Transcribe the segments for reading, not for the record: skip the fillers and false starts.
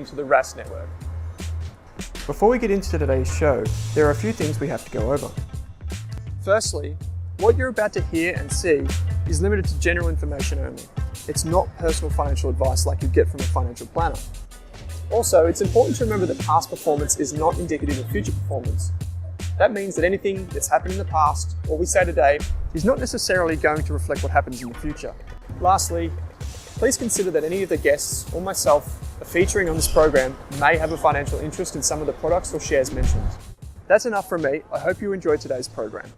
to the Rask network. Before we get into today's show, there are a few things we have to go over. Firstly, what you're about to hear and see is limited to general information only. It's not personal financial advice like you get from a financial planner. Also, it's important to remember that past performance is not indicative of future performance. That means that anything that's happened in the past, or we say today, is not necessarily going to reflect what happens in the future. Lastly, please consider that any of the guests or myself are featuring on this program may have a financial interest in some of the products or shares mentioned. That's enough from me. I hope you enjoyed today's program.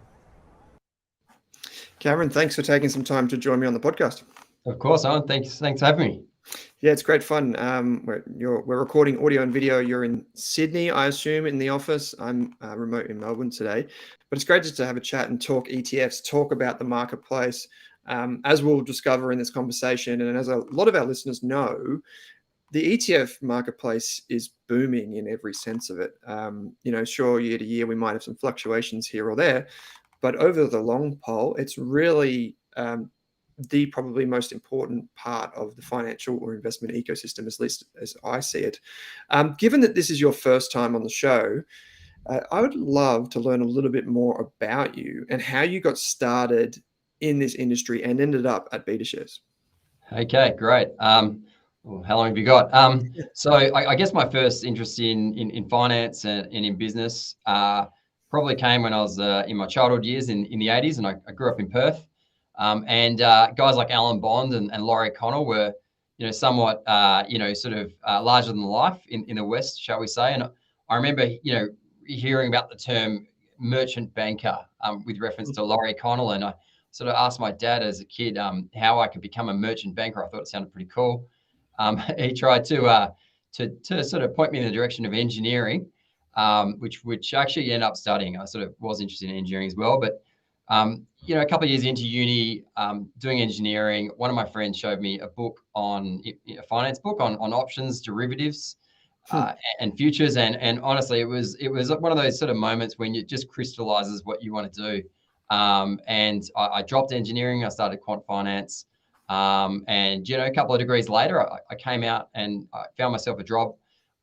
Cameron, thanks for taking some time to join me on the podcast. Of course, Owen. Thanks for having me. Yeah, it's great fun. We're recording audio and video. You're in Sydney, I assume, in the office. I'm remote in Melbourne today. But it's great just to have a chat and talk ETFs, talk about the marketplace. As we'll discover in this conversation, and as a lot of our listeners know, the ETF marketplace is booming in every sense of it. Sure, year to year, we might have some fluctuations here or there, but over the long haul, it's really the probably most important part of the financial or investment ecosystem, at least as I see it. Given that this is your first time on the show, I would love to learn a little bit more about you and how you got started in this industry and ended up at BetaShares. Okay, great. How long have you got? So I guess my first interest in finance and in business probably came when I was in my childhood years in the 80s, and I grew up in Perth. And guys like Alan Bond and Laurie Connell were, somewhat, larger than life in the West, shall we say. And I remember, hearing about the term merchant banker with reference to Laurie Connell. And I sort of asked my dad as a kid how I could become a merchant banker. I thought it sounded pretty cool. He tried to sort of point me in the direction of engineering, which actually ended up studying. I sort of was interested in engineering as well, but a couple of years into uni, doing engineering, one of my friends showed me a finance book on options, derivatives, and futures. And honestly, it was one of those sort of moments when it just crystallizes what you want to do. And I dropped engineering. I started quant finance. And a couple of degrees later, I came out and I found myself a job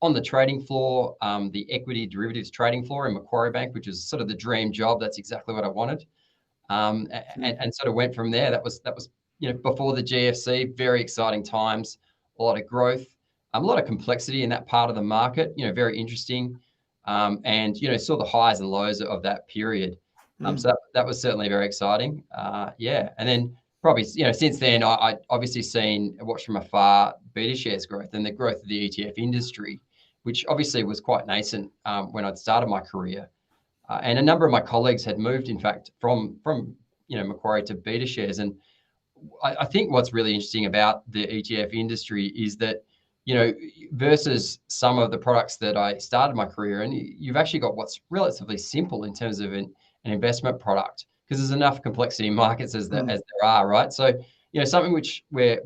on the trading floor, the equity derivatives trading floor in Macquarie Bank, which is sort of the dream job. That's exactly what I wanted. And sort of went from there. That was before the GFC, very exciting times, a lot of growth, a lot of complexity in that part of the market, very interesting. And saw the highs and lows of that period. So that was certainly very exciting. And then probably, since then, I obviously watched from afar BetaShares growth and the growth of the ETF industry, which obviously was quite nascent when I'd started my career. And a number of my colleagues had moved, in fact, from Macquarie to BetaShares. And I think what's really interesting about the ETF industry is that, versus some of the products that I started my career in, you've actually got what's relatively simple in terms of an investment product, because there's enough complexity in markets as there are, right? So, something where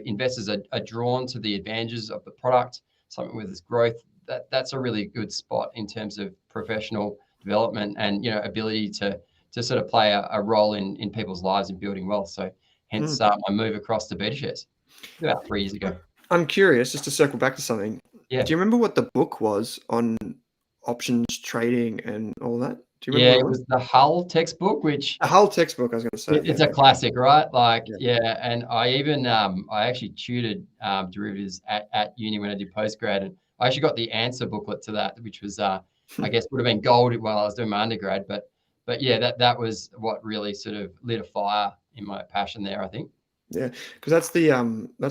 investors are drawn to the advantages of the product, something with its growth, that's a really good spot in terms of professional development and ability to sort of play a role in people's lives and building wealth. So hence my move across to BetaShares about 3 years ago. I'm curious, just to circle back to something. Yeah. Do you remember what the book was on options trading and all that? Do you remember? Yeah, it was the Hull textbook, which a Hull textbook. I was going to say it's a classic, right? And I even I actually tutored derivatives at uni when I did postgrad, and I actually got the answer booklet to that, which was I guess would have been gold while I was doing my undergrad. But yeah, that was what really sort of lit a fire in my passion there, I think. Yeah, because that's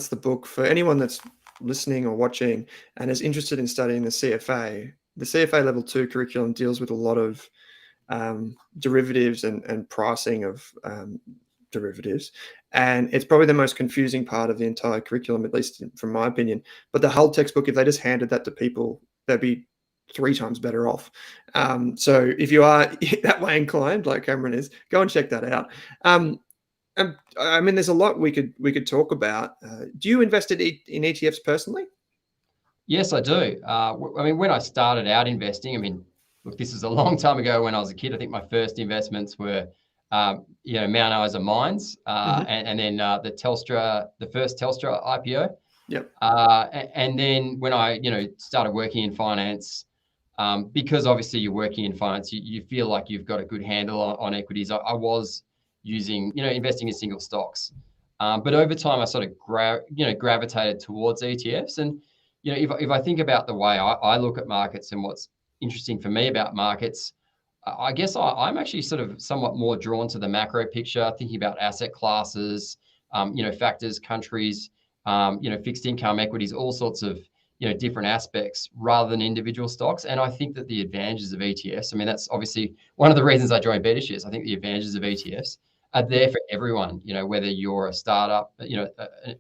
the book for anyone that's listening or watching and is interested in studying the CFA. The CFA Level 2 curriculum deals with a lot of derivatives and pricing of derivatives, and it's probably the most confusing part of the entire curriculum, at least from my opinion. But the Hull textbook, if they just handed that to people, they'd be 3 times better off. So if you are that way inclined, like Cameron is, go and check that out. I mean, there's a lot we could talk about. Do you invest in ETFs personally? Yes, I do. I mean, when I started out investing, look, this is a long time ago when I was a kid. I think my first investments were, Mount Isa Mines, and then the first Telstra IPO. Yep. And then when I, started working in finance, because obviously you're working in finance, you feel like you've got a good handle on equities. I was using, investing in single stocks. But over time, I sort of gravitated towards ETFs. And, if I think about the way I look at markets and what's interesting for me about markets, I guess I'm actually sort of somewhat more drawn to the macro picture, thinking about asset classes, factors, countries, fixed income, equities, all sorts of, different aspects rather than individual stocks. And I think that the advantages of ETFs, I mean, that's obviously one of the reasons I joined BetaShares. I think the advantages of ETFs are there for everyone, whether you're a startup, a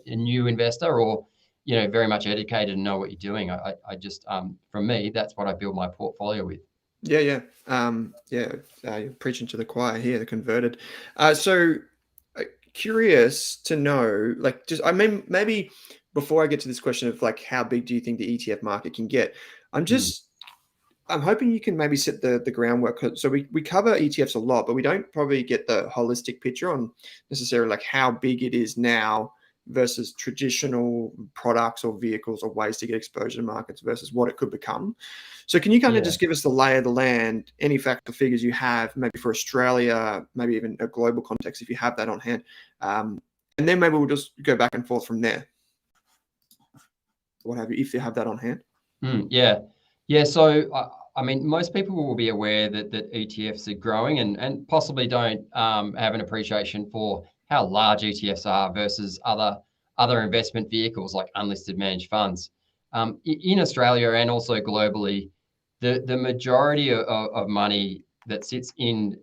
new investor, or, very much educated and know what you're doing. I just, from me, that's what I build my portfolio with. Yeah. You're preaching to the choir here, the converted. Curious to know, like, just, I mean, maybe before I get to this question of like, how big do you think the ETF market can get? I'm hoping you can maybe set the groundwork. So we cover ETFs a lot, but we don't probably get the holistic picture on necessarily like how big it is now versus traditional products or vehicles or ways to get exposure to markets versus what it could become. So can you kind of just give us the lay of the land, any facts or figures you have, maybe for Australia, maybe even a global context if you have that on hand, and then maybe we'll just go back and forth from there. What have you, if you have that on hand? Yeah. So I mean, most people will be aware that ETFs are growing and possibly don't have an appreciation for how large ETFs are versus other investment vehicles like unlisted managed funds. In Australia and also globally, the majority of money that sits in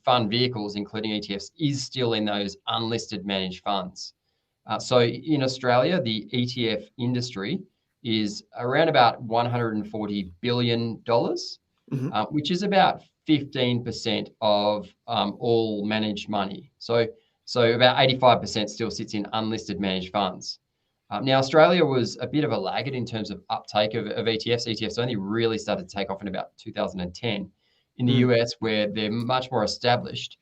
fund vehicles, including ETFs, is still in those unlisted managed funds. So in Australia, the ETF industry is around about $140 billion, which is about 15% of all managed money. So about 85% still sits in unlisted managed funds. Now, Australia was a bit of a laggard in terms of uptake of ETFs. ETFs only really started to take off in about 2010. In the US, where they're much more established,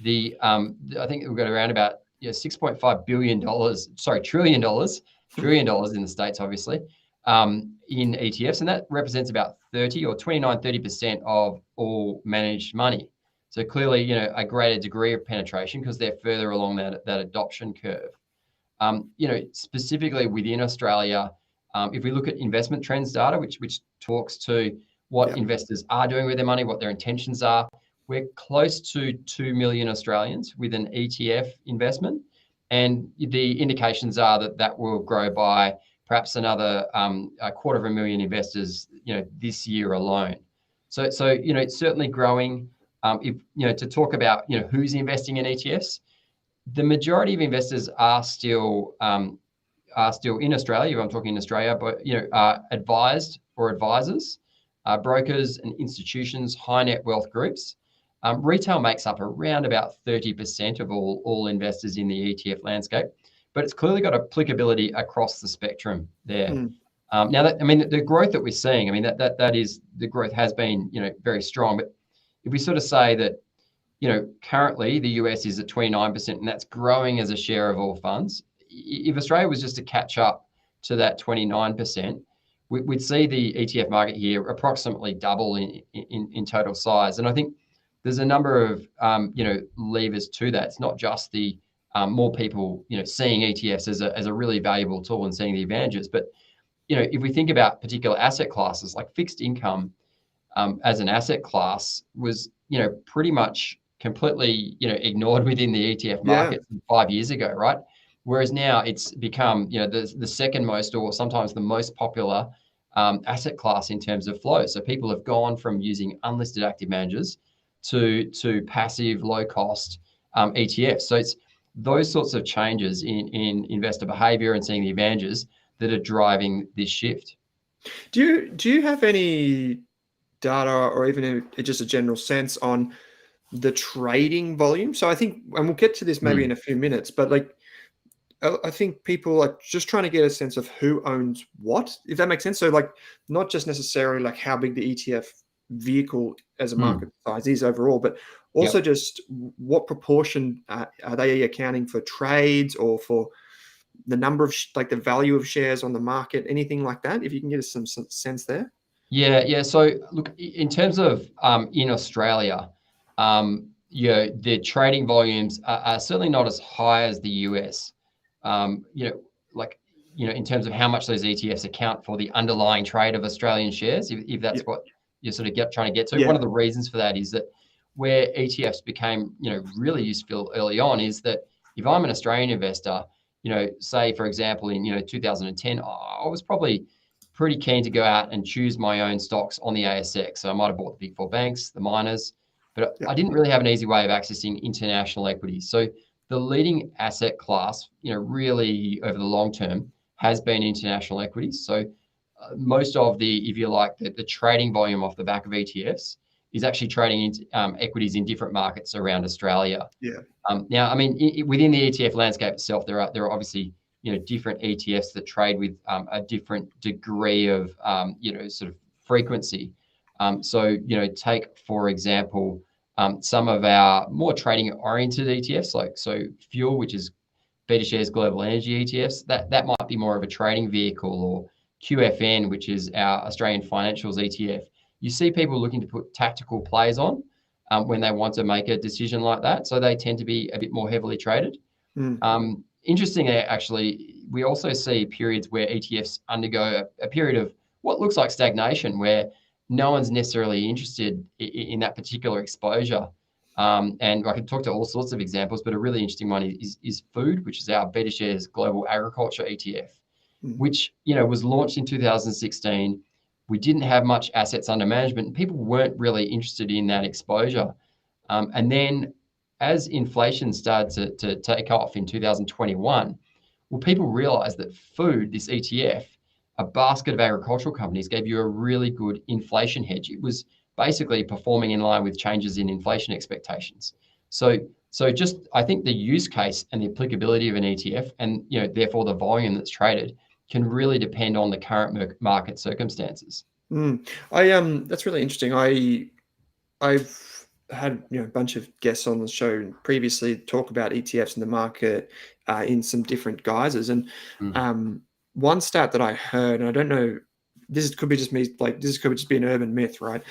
I think we've got around about $6.5 billion, trillion dollars in the States, obviously, in ETFs. And that represents about 30% of all managed money. So clearly, a greater degree of penetration because they're further along that adoption curve. Specifically within Australia, if we look at investment trends data, which talks to what investors are doing with their money, what their intentions are, we're close to 2 million Australians with an ETF investment. And the indications are that will grow by perhaps another 250,000 investors, this year alone. So it's certainly growing. To talk about, who's investing in ETFs, the majority of investors are still in Australia. If I'm talking in Australia, but are advised or advisors, brokers and institutions, high net wealth groups. Retail makes up around about 30% of all investors in the ETF landscape, but it's clearly got applicability across the spectrum there. Now, the growth that we're seeing, that is, the growth has been, very strong. But if we sort of say that, currently the US is at 29%, and that's growing as a share of all funds. If Australia was just to catch up to that 29%, we'd see the ETF market here approximately double in total size. And I think there's a number of levers to that. It's not just the more people seeing ETFs as a really valuable tool and seeing the advantages, but if we think about particular asset classes like fixed income as an asset class was pretty much completely ignored within the ETF market 5 years ago, right? Whereas now it's become the second most or sometimes the most popular asset class in terms of flow. So people have gone from using unlisted active managers to passive, low cost ETFs. So it's those sorts of changes in investor behavior and seeing the advantages that are driving this shift. Do you have any data or even just a general sense on the trading volume? So I think, and we'll get to this maybe in a few minutes, but like, I think people are just trying to get a sense of who owns what, if that makes sense. So like, not just necessarily like how big the ETF vehicle as a market size is overall, but also just what proportion are they accounting for trades or for the number of like the value of shares on the market, anything like that? If you can give us some sense there. Yeah. So look, in terms of in Australia, the trading volumes are certainly not as high as the US. In terms of how much those ETFs account for the underlying trade of Australian shares, if that's what you're sort of trying to get to. One of the reasons for that is that where ETFs became, really useful early on is that if I'm an Australian investor, say for example in 2010, I was probably pretty keen to go out and choose my own stocks on the ASX. So I might have bought the big four banks, the miners, but I didn't really have an easy way of accessing international equities. So the leading asset class, really over the long term has been international equities. So most of if you like, the trading volume off the back of ETFs is actually trading equities in different markets around Australia. Yeah. Now, I mean, within the ETF landscape itself, there are obviously different ETFs that trade with a different degree of sort of frequency. So take for example some of our more trading oriented ETFs, like fuel, which is BetaShares Global Energy ETFs. That might be more of a trading vehicle, or QFN, which is our Australian Financials ETF. You see people looking to put tactical plays on when they want to make a decision like that. So they tend to be a bit more heavily traded. Interestingly, actually, we also see periods where ETFs undergo a period of what looks like stagnation, where no one's necessarily interested in that particular exposure. And I could talk to all sorts of examples, but a really interesting one is food, which is our BetaShares Global Agriculture ETF, which was launched in 2016. We didn't have much assets under management, and people weren't really interested in that exposure. And then as inflation started to take off in 2021, well, people realized that food, this ETF, a basket of agricultural companies, gave you a really good inflation hedge. It was basically performing in line with changes in inflation expectations. So just, I think the use case and the applicability of an ETF, and therefore the volume that's traded, can really depend on the current market circumstances. That's really interesting. I've had a bunch of guests on the show previously talk about ETFs in the market in some different guises, and one stat that I heard, and I don't know, this could be just me, like this could just be an urban myth, right?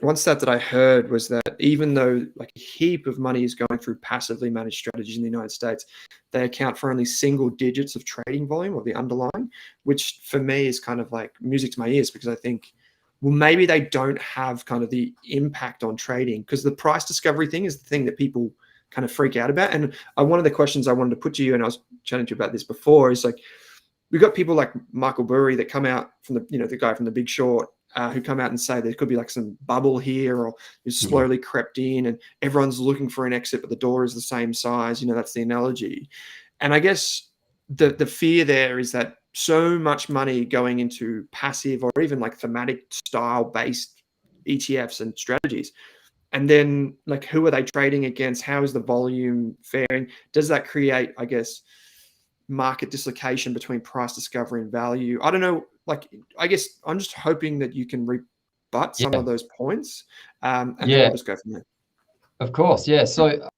One stat that I heard was that even though like a heap of money is going through passively managed strategies in the United States, they account for only single digits of trading volume, or the underlying, which for me is kind of like music to my ears, because I think, well, maybe they don't have kind of the impact on trading, because the price discovery thing is the thing that people kind of freak out about. And one of the questions I wanted to put to you, and I was chatting to you about this before, is like, we've got people like Michael Burry that come out from the guy from The Big Short, who come out and say there could be like some bubble here, or it's slowly crept in and everyone's looking for an exit, but the door is the same size. That's the analogy. And I guess the fear there is that so much money going into passive or even like thematic style based ETFs and strategies. And then like, who are they trading against? How is the volume faring? Does that create, I guess, market dislocation between price discovery and value? I don't know. Like, I guess I'm just hoping that you can rebut some of those points, and then we'll just go from there. Of course, yeah. So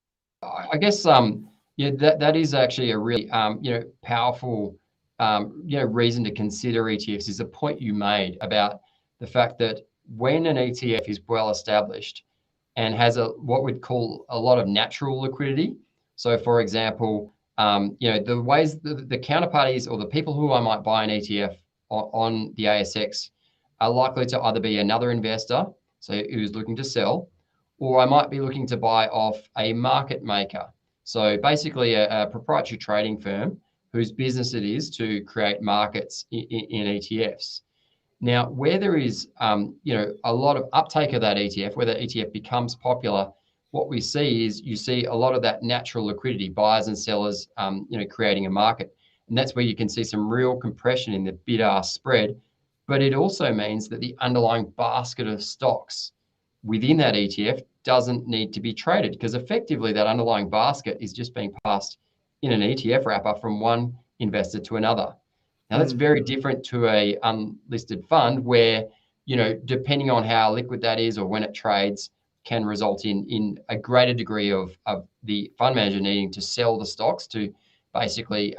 I guess that is actually a really powerful reason to consider ETFs, is the point you made about the fact that when an ETF is well established and has what we'd call a lot of natural liquidity. So for example, the ways the counterparties or the people who I might buy an ETF on the ASX are likely to either be another investor, so who's looking to sell, or I might be looking to buy off a market maker. So basically a proprietary trading firm whose business it is to create markets in ETFs. Now, where there is a lot of uptake of that ETF, where that ETF becomes popular, what we see is you see a lot of that natural liquidity, buyers and sellers, creating a market. And that's where you can see some real compression in the bid-ask spread. But it also means that the underlying basket of stocks within that ETF doesn't need to be traded, because effectively that underlying basket is just being passed in an ETF wrapper from one investor to another. Now, that's very different to a unlisted fund where, depending on how liquid that is or when it trades, can result in a greater degree of the fund manager needing to sell the stocks to basically,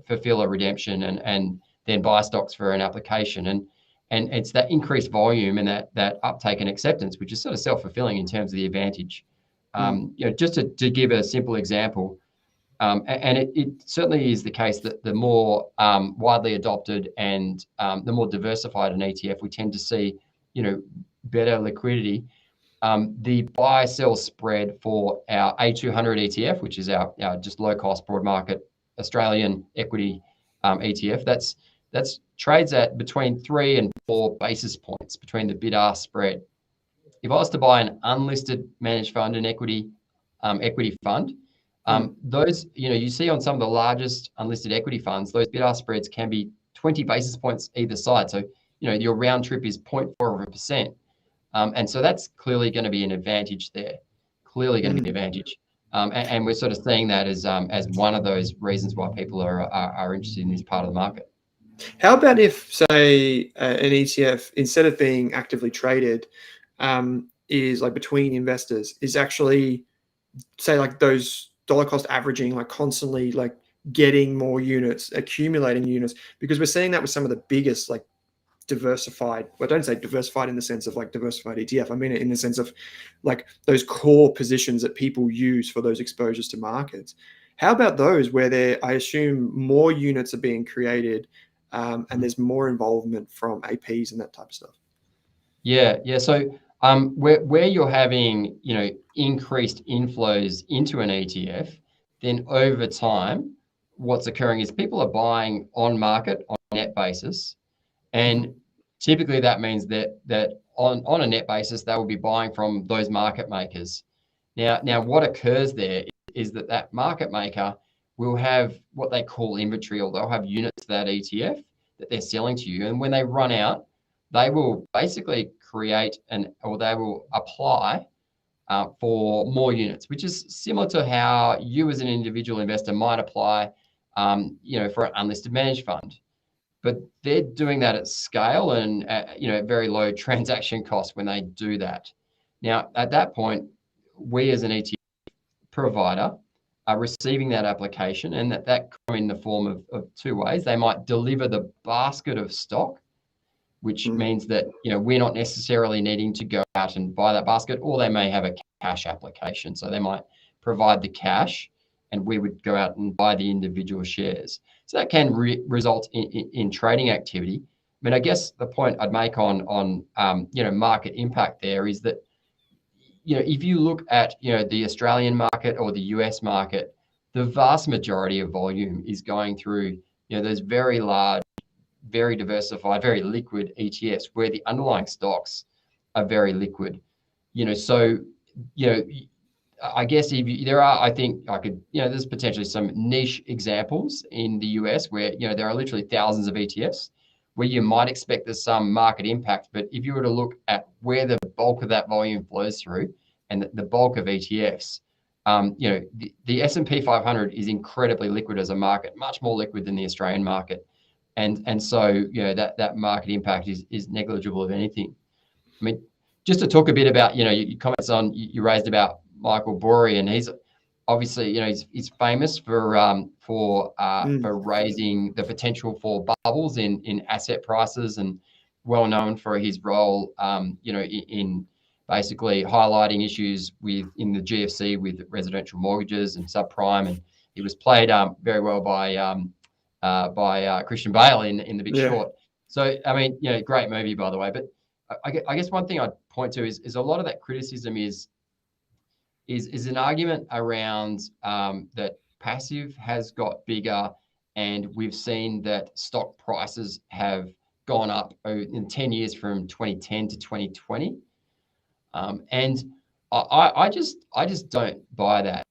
fulfill a redemption and then buy stocks for an application. And it's that increased volume and that uptake and acceptance, which is sort of self-fulfilling in terms of the advantage. Just to give a simple example, and it certainly is the case that the more widely adopted and the more diversified an ETF, we tend to see, better liquidity. The buy-sell spread for our A200 ETF, which is our just low-cost broad market Australian equity ETF, that's trades at between 3 and 4 basis points between the bid-ask spread. If I was to buy an unlisted managed fund, an equity fund, those, you see on some of the largest unlisted equity funds, those bid-ask spreads can be 20 basis points either side. So, your round trip is 0.4%. And so that's clearly going to be an advantage there. Clearly going to be an advantage. And we're sort of seeing that as one of those reasons why people are interested in this part of the market. How about if, say, an ETF, instead of being actively traded, is like between investors, is actually, say, like those dollar cost averaging, like constantly like getting more units, accumulating units, because we're seeing that with some of the biggest like diversified, well, I don't say diversified in the sense of like diversified ETF. I mean it in the sense of like those core positions that people use for those exposures to markets. How about those where I assume more units are being created and there's more involvement from APs and that type of stuff? Yeah. So where you're having, increased inflows into an ETF, then over time, what's occurring is people are buying on market on a net basis. And typically that means that on a net basis, they will be buying from those market makers. Now what occurs there is that market maker will have what they call inventory, or they'll have units of that ETF that they're selling to you. And when they run out, they will basically create or they will apply for more units, which is similar to how you as an individual investor might apply, for an unlisted managed fund. But they're doing that at scale and at very low transaction costs when they do that. Now, at that point, we as an ETF provider are receiving that application, and that come in the form of two ways. They might deliver the basket of stock, which means that we're not necessarily needing to go out and buy that basket, or they may have a cash application. So they might provide the cash, and we would go out and buy the individual shares. So that can result in trading activity. I mean, I guess the point I'd make on market impact there is that if you look at the Australian market or the US market, the vast majority of volume is going through those very large, very diversified, very liquid ETFs where the underlying stocks are very liquid. I guess there's potentially some niche examples in the US where there are literally thousands of ETFs where you might expect there's some market impact. But if you were to look at where the bulk of that volume flows through and the bulk of ETFs, the S&P 500 is incredibly liquid as a market, much more liquid than the Australian market. And so that market impact is negligible, if anything. I mean, just to talk a bit about your comments on you raised about Michael Burry, and he's obviously he's famous for raising the potential for bubbles in asset prices, and well known for his role in basically highlighting issues in the GFC with residential mortgages and subprime, and he was played very well by Christian Bale in The Big Short. So I mean, great movie, by the way. But I guess one thing I'd point to is a lot of that criticism is an argument around that passive has got bigger, and we've seen that stock prices have gone up in 10 years from 2010 to 2020. And I just don't buy that.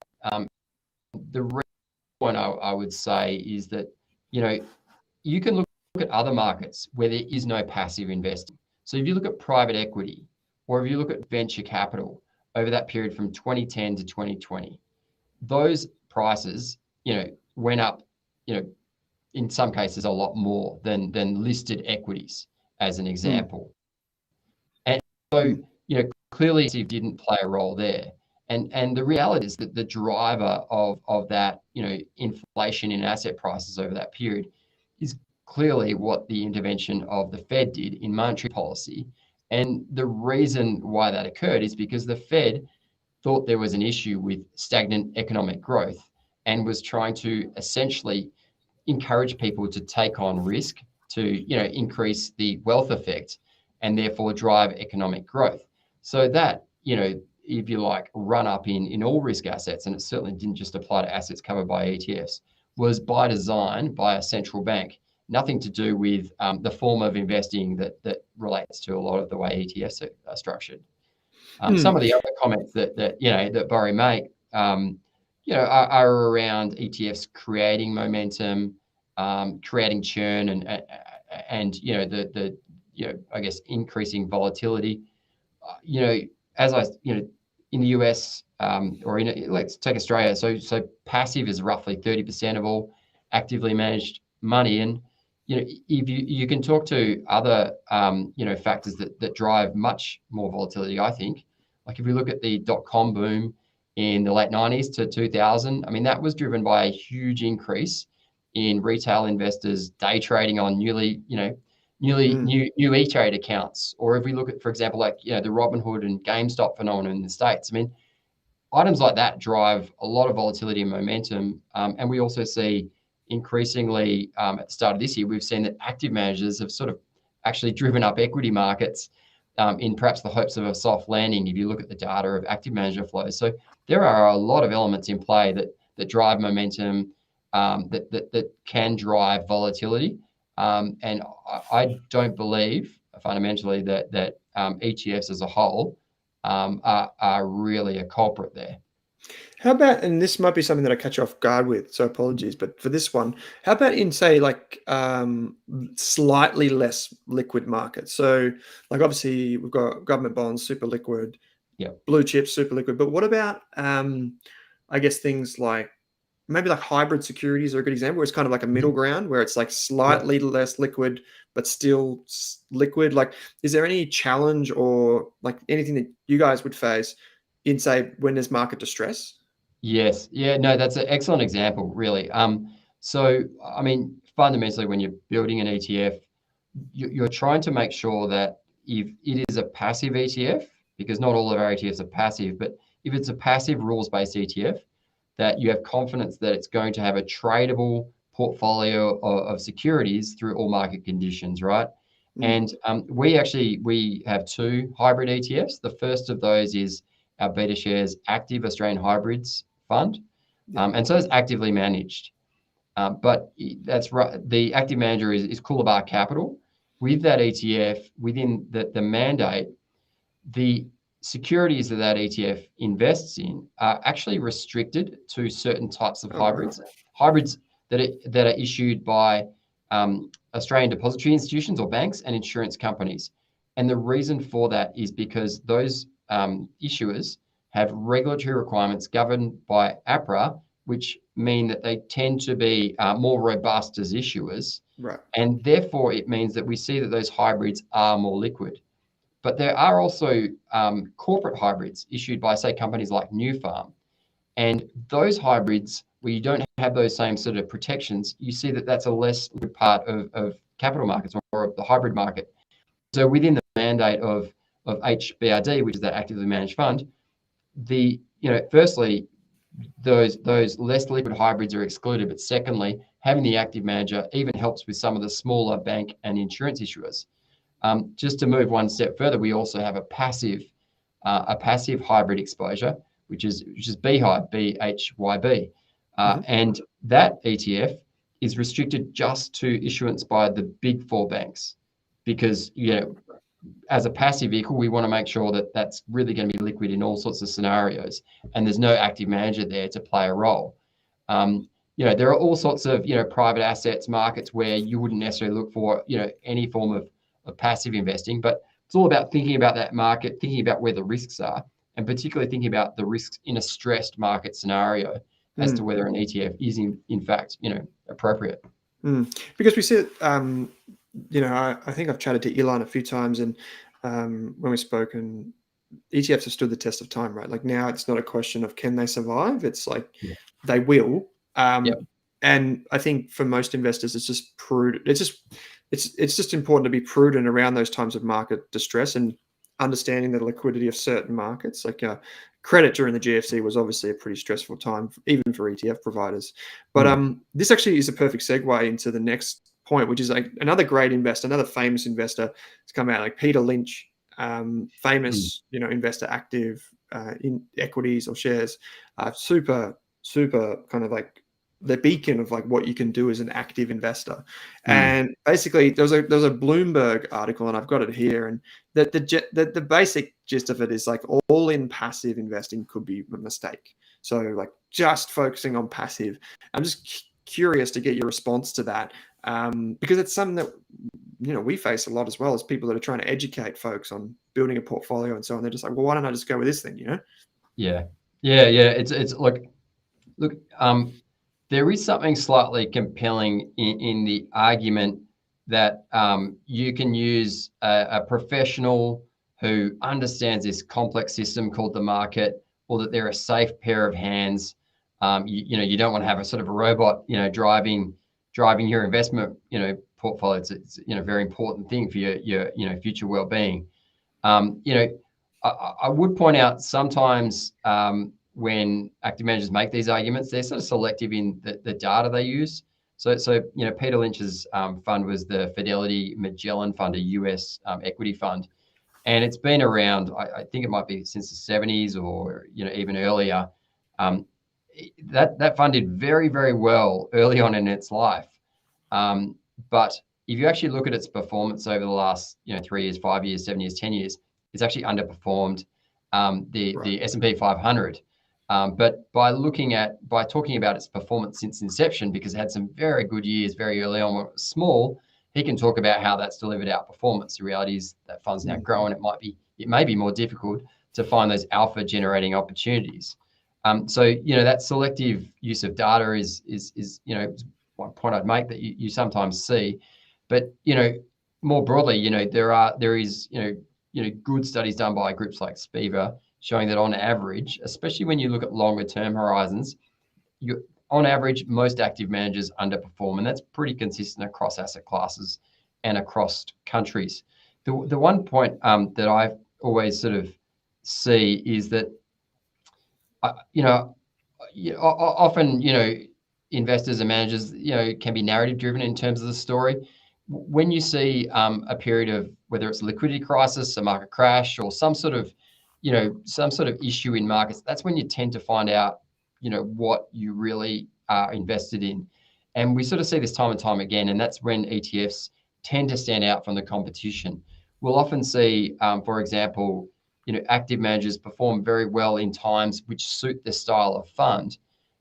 The reason I would say is that you can look at other markets where there is no passive investing. So if you look at private equity, or if you look at venture capital over that period from 2010 to 2020, those prices, went up, in some cases a lot more than listed equities, as an example. And so, clearly passive didn't play a role there. And the reality is that the driver of that, inflation in asset prices over that period is clearly what the intervention of the Fed did in monetary policy. And the reason why that occurred is because the Fed thought there was an issue with stagnant economic growth and was trying to essentially encourage people to take on risk to, increase the wealth effect and therefore drive economic growth. So that, if you like, run up in all risk assets, and it certainly didn't just apply to assets covered by ETFs, was by design by a central bank. Nothing to do with the form of investing that relates to a lot of the way ETFs are structured. Some of the other comments that Borry make, are around ETFs creating momentum, creating churn, and I guess increasing volatility. As in the US, or let's take Australia. So passive is roughly 30% of all actively managed money, and if you can talk to other factors that drive much more volatility. I think, like if we look at the .com boom in the late 90s to 2000, I mean that was driven by a huge increase in retail investors day trading on new E-Trade accounts. Or if we look at, for example, like the Robinhood and GameStop phenomenon in the States, I mean, items like that drive a lot of volatility and momentum. And we also see increasingly at the start of this year, we've seen that active managers have sort of actually driven up equity markets in perhaps the hopes of a soft landing. If you look at the data of active manager flows, so there are a lot of elements in play that drive momentum, that can drive volatility. And I don't believe fundamentally that ETFs as a whole are really a culprit there. How about, and this might be something that I catch you off guard with, so apologies, but for this one, how about in, say, like slightly less liquid markets? So, like obviously we've got government bonds, super liquid, blue chips, super liquid, but what about, I guess things like maybe like hybrid securities are a good example, where it's kind of like a middle ground where it's like slightly less liquid, but still liquid. Like, is there any challenge or like anything that you guys would face in, say, when there's market distress? Yes. Yeah, no, that's an excellent example, really. So, I mean, fundamentally, when you're building an ETF, you're trying to make sure that if it is a passive ETF, because not all of our ETFs are passive, but if it's a passive rules-based ETF, that you have confidence that it's going to have a tradable portfolio of securities through all market conditions, right? And we have two hybrid ETFs. The first of those is our BetaShares Active Australian Hybrids Fund, and so it's actively managed. But that's right. The active manager is Coolabah Capital. With that ETF, within the mandate, the securities that ETF invests in are actually restricted to certain types of hybrids. Hybrids that are issued by Australian depository institutions or banks and insurance companies. And the reason for that is because those issuers have regulatory requirements governed by APRA, which mean that they tend to be more robust as issuers. Right. And therefore, it means that we see that those hybrids are more liquid. But there are also corporate hybrids issued by, say, companies like New Farm. And those hybrids, where you don't have those same sort of protections, you see that that's a less liquid part of capital markets or of the hybrid market. So within the mandate of HBRD, which is that actively managed fund, firstly, those less liquid hybrids are excluded. But secondly, having the active manager even helps with some of the smaller bank and insurance issuers. Just to move one step further, we also have a passive hybrid exposure, which is BHYB, BHYB, and that ETF is restricted just to issuance by the big four banks, because as a passive vehicle, we want to make sure that that's really going to be liquid in all sorts of scenarios, and there's no active manager there to play a role. There are all sorts of private assets markets where you wouldn't necessarily look for any form of passive investing, but it's all about thinking about that market, thinking about where the risks are, and particularly thinking about the risks in a stressed market scenario as to whether an ETF is in fact appropriate. Because we see it, I think I've chatted to Elon a few times, and when we've spoken, ETFs have stood the test of time, right? Like now it's not a question of can they survive, it's like Yeah. they will. Yep. And I think for most investors, it's just prudent. It's just important to be prudent around those times of market distress and understanding the liquidity of certain markets. Like credit during the GFC was obviously a pretty stressful time, even for ETF providers. But this actually is a perfect segue into the next point, which is like another great investor, another famous investor has come out, like Peter Lynch, famous, investor, active in equities or shares, super kind of like the beacon of like what you can do as an active investor. And basically there was a Bloomberg article, and I've got it here, and the basic gist of it is like all in passive investing could be a mistake. So like just focusing on passive. I'm just curious to get your response to that, because it's something that we face a lot as well as people that are trying to educate folks on building a portfolio and so on. They're just like, well, why don't I just go with this thing? Yeah. It's look. There is something slightly compelling in the argument that you can use a professional who understands this complex system called the market, or that they're a safe pair of hands. You don't want to have a sort of a robot, driving your investment, portfolio. It's a very important thing for your future well-being. I would point out sometimes when active managers make these arguments, they're sort of selective in the data they use. So Peter Lynch's fund was the Fidelity Magellan Fund, a US equity fund, and it's been around. I think it might be since the 70s or even earlier. That fund did very, very well early on in its life, but if you actually look at its performance over the last 3 years, 5 years, 7 years, 10 years, it's actually underperformed the S&P 500. But by talking about its performance since inception, because it had some very good years very early on when it was small, he can talk about how that's delivered outperformance. The reality is that fund's now growing. It may be more difficult to find those alpha generating opportunities. So that selective use of data is one point I'd make that you sometimes see, but more broadly, there is good studies done by groups like Spiva showing that on average, especially when you look at longer term horizons, on average, most active managers underperform, and that's pretty consistent across asset classes and across countries. The one point that I always sort of see is that often investors and managers can be narrative driven in terms of the story. When you see a period of, whether it's a liquidity crisis, a market crash, or some sort of issue in markets, that's when you tend to find out what you really are invested in. And we sort of see this time and time again, and that's when ETFs tend to stand out from the competition. We'll often see, for example, active managers perform very well in times which suit their style of fund,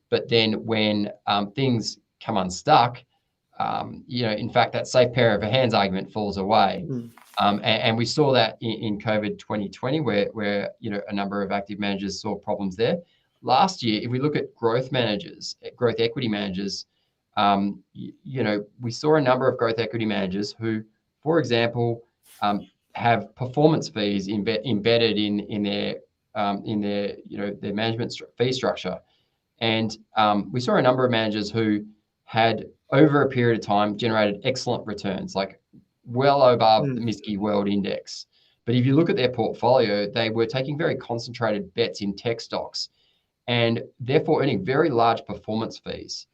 but then when things come unstuck, in fact, that safe pair of hands argument falls away. And we saw that in COVID 2020, where a number of active managers saw problems there. Last year, if we look at growth equity managers, we saw a number of growth equity managers who, for example, have performance fees embedded in their management fee structure. And we saw a number of managers who had, over a period of time, generated excellent returns, like well above the MSCI World Index. But if you look at their portfolio, they were taking very concentrated bets in tech stocks and therefore earning very large performance fees.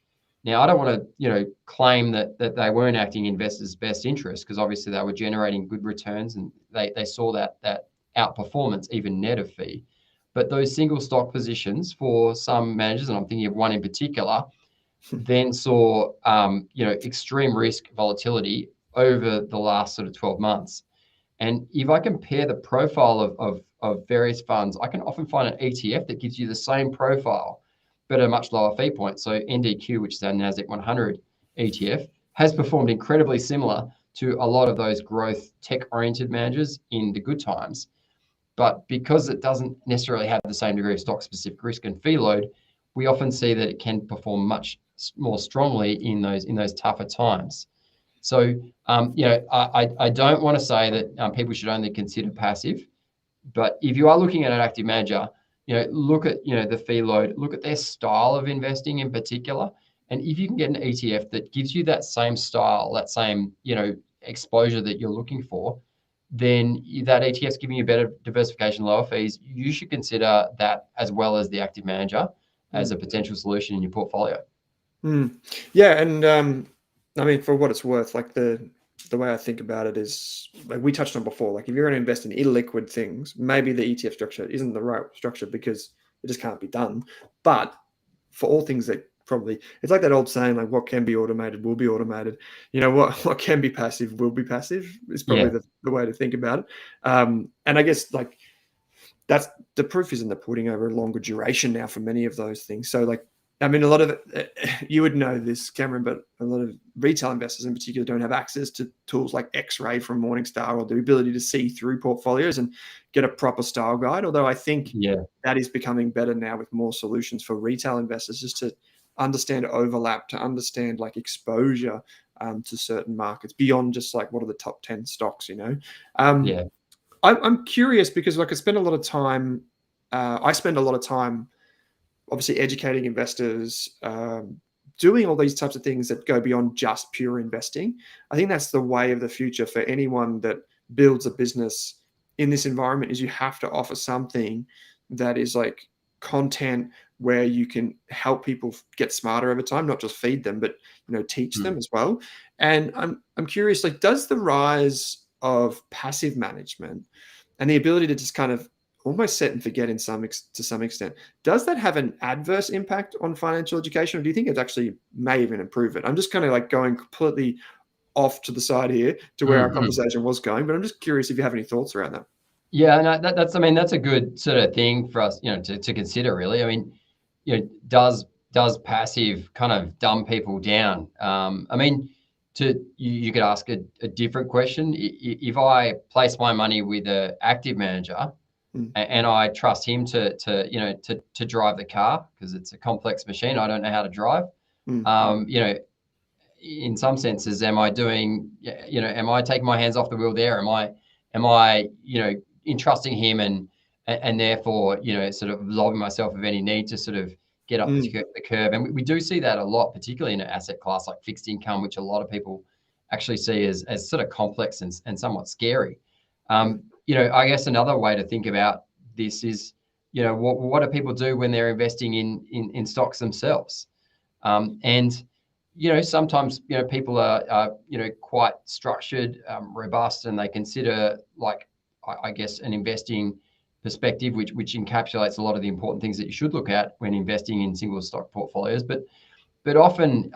Now, I don't want to claim that they weren't acting in investors' best interest, because obviously they were generating good returns and they saw that outperformance, even net of fee. But those single stock positions for some managers, and I'm thinking of one in particular, then saw extreme risk volatility over the last sort of 12 months. And if I compare the profile of various funds, I can often find an ETF that gives you the same profile, but at a much lower fee point. So NDQ, which is our NASDAQ 100 ETF, has performed incredibly similar to a lot of those growth tech-oriented managers in the good times. But because it doesn't necessarily have the same degree of stock-specific risk and fee load, we often see that it can perform much more strongly in those tougher times. So, I don't want to say that people should only consider passive. But if you are looking at an active manager, look at, the fee load, look at their style of investing in particular. And if you can get an ETF that gives you that same style, that same, exposure that you're looking for, then that ETF's giving you better diversification, lower fees. You should consider that as well as the active manager as a potential solution in your portfolio. Yeah, and I mean, for what it's worth, like the way I think about it is, like we touched on before, like if you're going to invest in illiquid things, maybe the ETF structure isn't the right structure because it just can't be done. But for all things that probably, it's like that old saying, like what can be automated will be automated. What can be passive will be passive is probably the way to think about it. And I guess like that's the proof is in the pudding over a longer duration now for many of those things. So like, I mean, a lot of it, you would know this, Cameron, but a lot of retail investors in particular don't have access to tools like X-Ray from Morningstar or the ability to see through portfolios and get a proper style guide. Although I think that is becoming better now with more solutions for retail investors just to understand overlap, to understand like exposure to certain markets beyond just like what are the top 10 stocks, I'm curious because like I spend a lot of time obviously educating investors, doing all these types of things that go beyond just pure investing. I think that's the way of the future for anyone that builds a business in this environment is you have to offer something that is like content where you can help people get smarter over time, not just feed them, but teach them as well. And I'm curious, like, does the rise of passive management and the ability to just kind of almost set and forget to some extent, does that have an adverse impact on financial education, or do you think it actually may even improve it? I'm just kind of like going completely off to the side here to where our conversation was going, but I'm just curious if you have any thoughts around that. Yeah, no, that's a good sort of thing for us, to consider really. I mean, does passive kind of dumb people down? I mean, you could ask a different question. If I place my money with an active manager, and I trust him to drive the car because it's a complex machine I don't know how to drive. In some senses, am I taking my hands off the wheel there? Am I entrusting him and therefore sort of absolving myself of any need to sort of get up the curve? And we do see that a lot, particularly in an asset class like fixed income, which a lot of people actually see as sort of complex and somewhat scary. I guess another way to think about this is, what do people do when they're investing in stocks themselves? And sometimes people are quite structured, robust, and they consider like I guess an investing perspective, which encapsulates a lot of the important things that you should look at when investing in single stock portfolios. But often,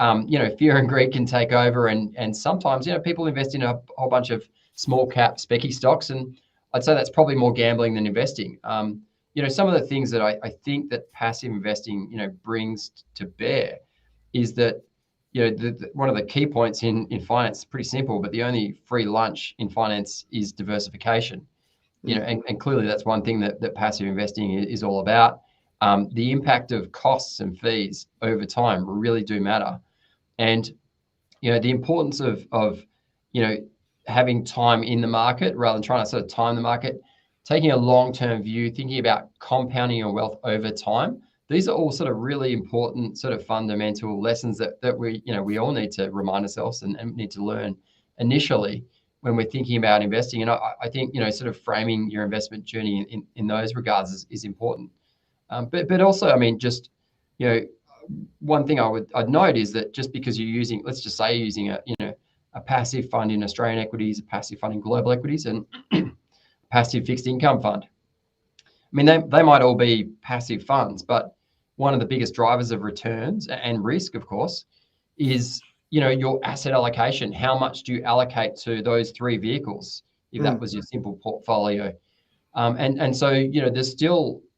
fear and greed can take over, and sometimes, people invest in a whole bunch of small cap specky stocks, and I'd say that's probably more gambling than investing. Some of the things that I think that passive investing, brings to bear is that, one of the key points in finance is pretty simple, but the only free lunch in finance is diversification. And clearly that's one thing that passive investing is all about. The impact of costs and fees over time really do matter. And, the importance of having time in the market rather than trying to sort of time the market, taking a long-term view, thinking about compounding your wealth over time. These are all sort of really important sort of fundamental lessons that we all need to remind ourselves and need to learn initially when we're thinking about investing. And I think, sort of framing your investment journey in those regards is important. But also, I mean, just, one thing I'd note is that just because you're using, let's just say you're using a passive fund in Australian equities, a passive fund in global equities, and passive fixed income fund. I mean, they might all be passive funds, but one of the biggest drivers of returns and risk, of course, is your asset allocation. How much do you allocate to those three vehicles? If that was your simple portfolio, and so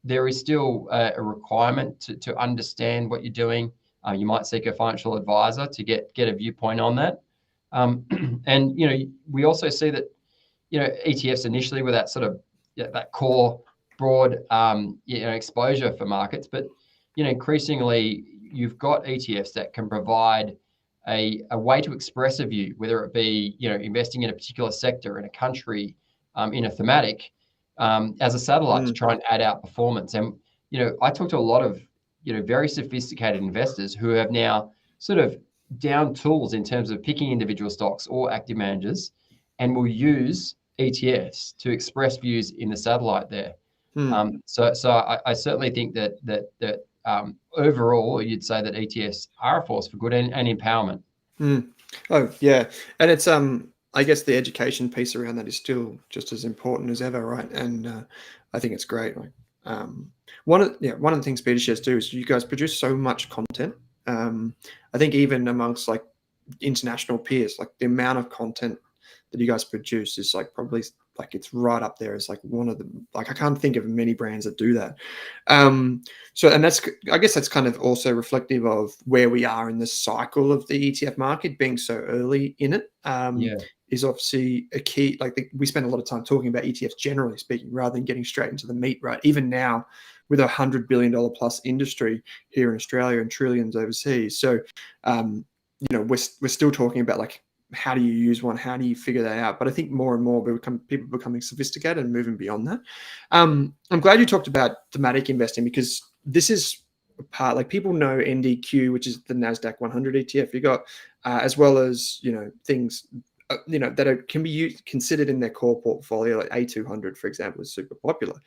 there is still a requirement to understand what you're doing. You might seek a financial advisor to get a viewpoint on that. And we also see that ETFs initially were that sort of that core broad exposure for markets, but increasingly you've got ETFs that can provide a way to express a view, whether it be investing in a particular sector, in a country, in a thematic, as a satellite to try and add out performance. And, I talk to a lot of, very sophisticated investors who have now sort of down tools in terms of picking individual stocks or active managers, and will use ETFs to express views in the satellite there. So I certainly think that overall, you'd say that ETFs are a force for good and empowerment. Oh yeah, and it's I guess the education piece around that is still just as important as ever, right? And I think it's great. Like one of the things BetaShares do is you guys produce so much content. I think even amongst like international peers, like the amount of content that you guys produce is like probably like it's right up there as like one of the, like I can't think of many brands that do that. So, and that's, I guess that's kind of also reflective of where we are in the cycle of the ETF market being so early in it. Is obviously a key. Like we spend a lot of time talking about ETFs generally speaking, rather than getting straight into the meat, right? Even now with $100 billion plus industry here in Australia and trillions overseas. So, we're still talking about like, how do you use one? How do you figure that out? But I think more and more people becoming sophisticated and moving beyond that. I'm glad you talked about thematic investing, because this is a part, like people know NDQ, which is the NASDAQ 100 ETF you got, as well as, things, that can be considered in their core portfolio, like A200, for example, is super popular.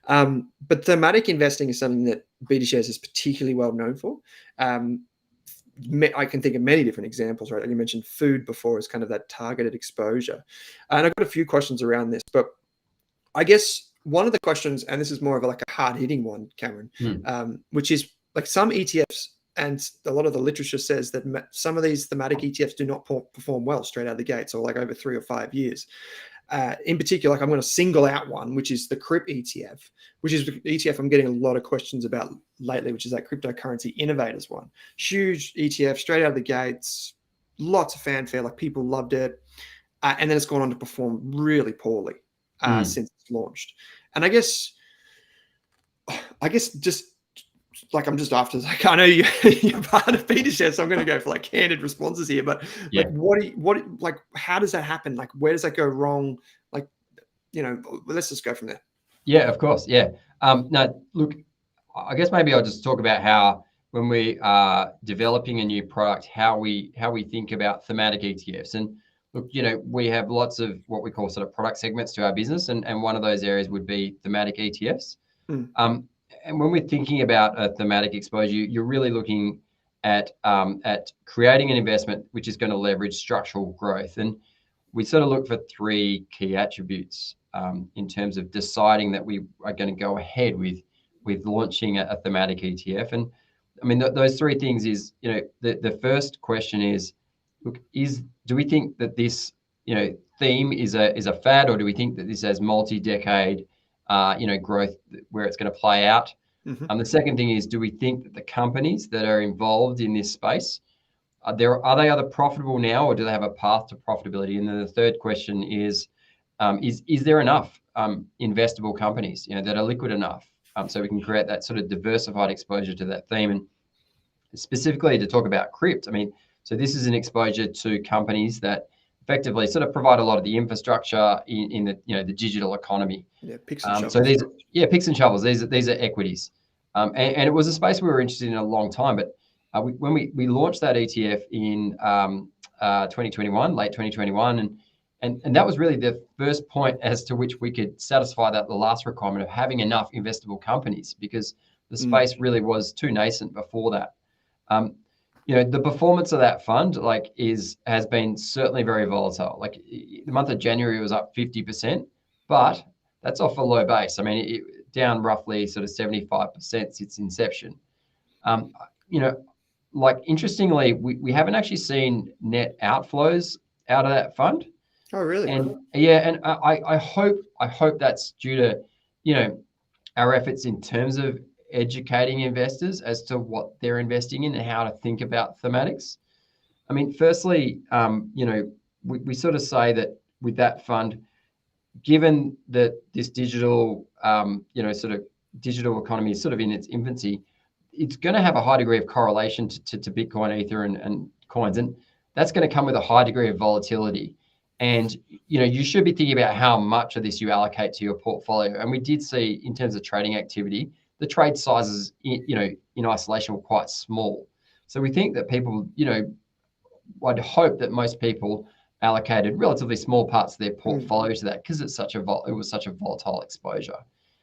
But thematic investing is something that BetaShares is particularly well known for. I can think of many different examples, right? You mentioned food before as kind of that targeted exposure. And I've got a few questions around this, but I guess one of the questions, and this is more of like a hard hitting one, Cameron, which is like some ETFs, and a lot of the literature says that some of these thematic ETFs do not perform well straight out of the gates, or like over 3 or 5 years. In particular, like I'm going to single out one, which is the CRIP ETF, which is the ETF I'm getting a lot of questions about lately, which is that cryptocurrency innovators one. Huge ETF straight out of the gates, lots of fanfare, like people loved it. And then it's gone on to perform really poorly since it's launched. And I guess just like I'm just after, like I know you're part of BetaShares, so I'm going to go for like candid responses here. But like, like how does that happen? Like, where does that go wrong? Like, let's just go from there. Yeah, of course. Yeah. No, look, I guess maybe I'll just talk about how when we are developing a new product, how we think about thematic ETFs. And look, we have lots of what we call sort of product segments to our business, and one of those areas would be thematic ETFs. And when we're thinking about a thematic exposure, you're really looking at creating an investment which is going to leverage structural growth. And we sort of look for 3 key attributes in terms of deciding that we are going to go ahead with launching a thematic ETF. And I mean, those 3 things is, the first question is, look, do we think that this, theme is a fad, or do we think that this has multi-decade growth where it's going to play out? The second thing is, do we think that the companies that are involved in this space, are they either profitable now, or do they have a path to profitability? And then the third question is there enough investable companies, that are liquid enough, so we can create that sort of diversified exposure to that theme? And specifically to talk about crypt, I mean, so this is an exposure to companies that effectively sort of provide a lot of the infrastructure in the the digital economy. Yeah, picks and shovels. So picks and shovels. These are equities, and it was a space we were interested in a long time. But when we launched that ETF in 2021, late 2021, and that was really the first point as to which we could satisfy the last requirement of having enough investable companies, because the space really was too nascent before that. The performance of that fund has been certainly very volatile. Like the month of January was up 50%, but that's off a low base. I mean, down roughly sort of 75% since its inception. Interestingly, we haven't actually seen net outflows out of that fund. Oh, really? And and I hope that's due to our efforts in terms of educating investors as to what they're investing in and how to think about thematics. I mean, firstly, we sort of say that with that fund, given that this digital, sort of digital economy is sort of in its infancy, it's going to have a high degree of correlation to Bitcoin, Ether, and coins, and that's going to come with a high degree of volatility. And you should be thinking about how much of this you allocate to your portfolio. And we did see, in terms of trading activity, the trade sizes in isolation were quite small. So we think that people, I'd hope that most people allocated relatively small parts of their portfolio to that, because it was such a volatile exposure.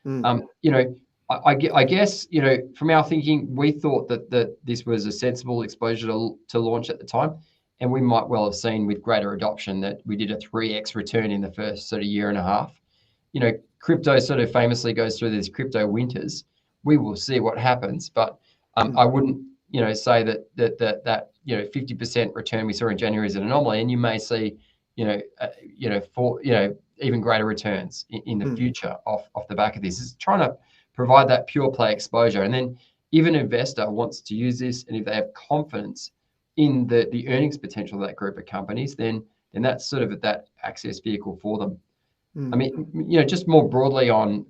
I guess, from our thinking, we thought that this was a sensible exposure to launch at the time. And we might well have seen with greater adoption that we did a 3x return in the first sort of year and a half. Crypto sort of famously goes through these crypto winters. We will see what happens, but I wouldn't, say that 50% return we saw in January is an anomaly, and you may see, even greater returns in the future off the back of this. Is trying to provide that pure play exposure, and then if an investor wants to use this, and if they have confidence in the earnings potential of that group of companies, then that's sort of that access vehicle for them. I mean, just more broadly on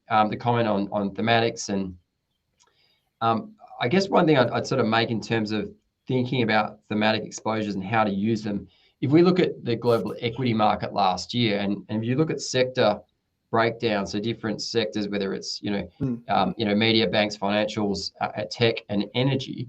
the comment on thematics, and I guess one thing I'd sort of make in terms of thinking about thematic exposures and how to use them. If we look at the global equity market last year, and if you look at sector breakdown, so different sectors, whether it's media, banks, financials, tech, and energy.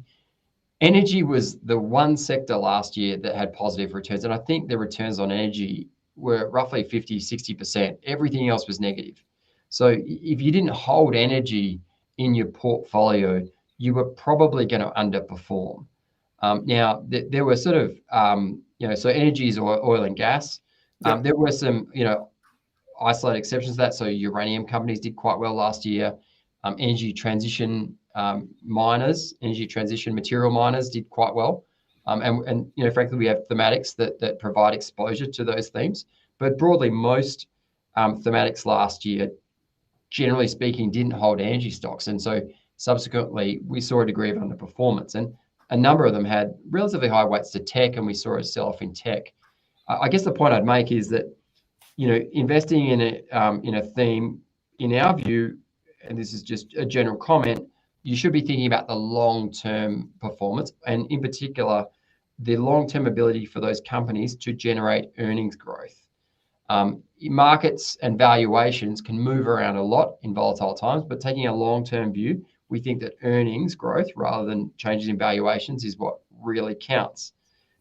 Energy was the one sector last year that had positive returns, and I think the returns on energy were roughly 50, 60%. Everything else was negative. So if you didn't hold energy in your portfolio, you were probably going to underperform. Now, there were sort of, so energy is oil and gas. There were some, isolated exceptions to that. So uranium companies did quite well last year. Energy transition miners, energy transition material miners did quite well. And frankly, we have thematics that provide exposure to those themes. But broadly, most thematics last year, generally speaking, didn't hold energy stocks. And so subsequently, we saw a degree of underperformance. And a number of them had relatively high weights to tech, and we saw a sell-off in tech. I guess the point I'd make is that, investing in a theme, in our view, and this is just a general comment, you should be thinking about the long-term performance, and in particular, the long-term ability for those companies to generate earnings growth. Markets and valuations can move around a lot in volatile times, but taking a long-term view, we think that earnings growth rather than changes in valuations is what really counts.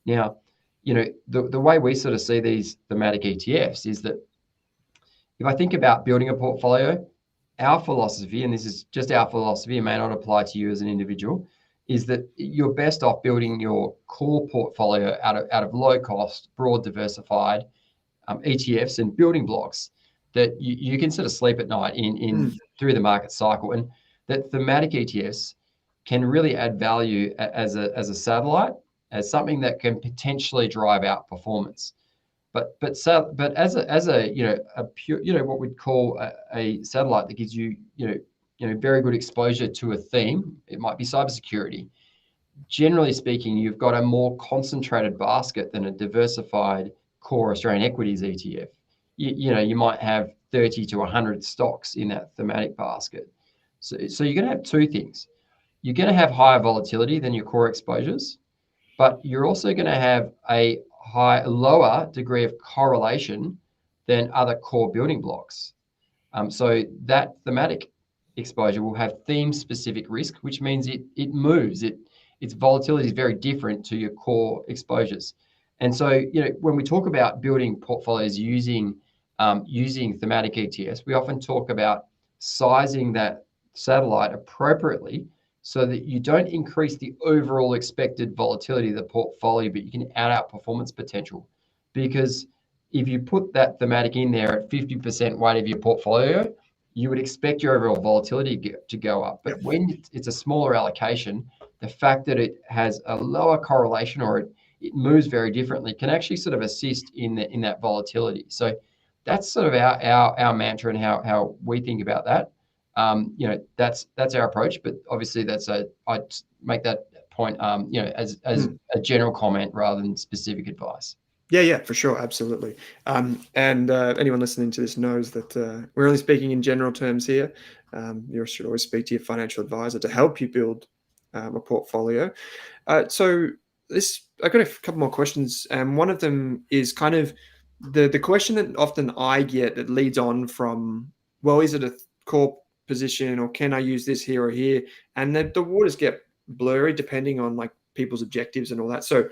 Now, the way we sort of see these thematic ETFs is that if I think about building a portfolio, our philosophy, and this is just our philosophy, it may not apply to you as an individual, is that you're best off building your core portfolio out of low cost, broad, diversified ETFs and building blocks that you can sort of sleep at night in through the market cycle, and that thematic ETFs can really add value as a satellite, as something that can potentially drive out performance. But as a pure, what we'd call a satellite that gives you very good exposure to a theme. It might be cybersecurity. Generally speaking, you've got a more concentrated basket than a diversified core Australian equities ETF. You might have 30 to 100 stocks in that thematic basket. So you're going to have two things. You're going to have higher volatility than your core exposures, but you're also going to have a lower degree of correlation than other core building blocks. So that thematic exposure will have theme-specific risk, which means it moves. Its volatility is very different to your core exposures. And so, when we talk about building portfolios using thematic ETFs, we often talk about sizing that satellite appropriately so that you don't increase the overall expected volatility of the portfolio, but you can add out performance potential. Because if you put that thematic in there at 50% weight of your portfolio, you would expect your overall volatility to go up. But when it's a smaller allocation, the fact that it has a lower correlation or it moves very differently can actually sort of assist in that volatility. So that's sort of our mantra and how we think about that. That's our approach, but obviously I'd make that point, as a general comment rather than specific advice. Yeah, for sure, absolutely. And anyone listening to this knows that we're only speaking in general terms here. You should always speak to your financial advisor to help you build a portfolio. So I've got a couple more questions. One of them is kind of the question that often I get that leads on from, well, is it a core position, or can I use this here or here? And the waters get blurry depending on like people's objectives and all that. So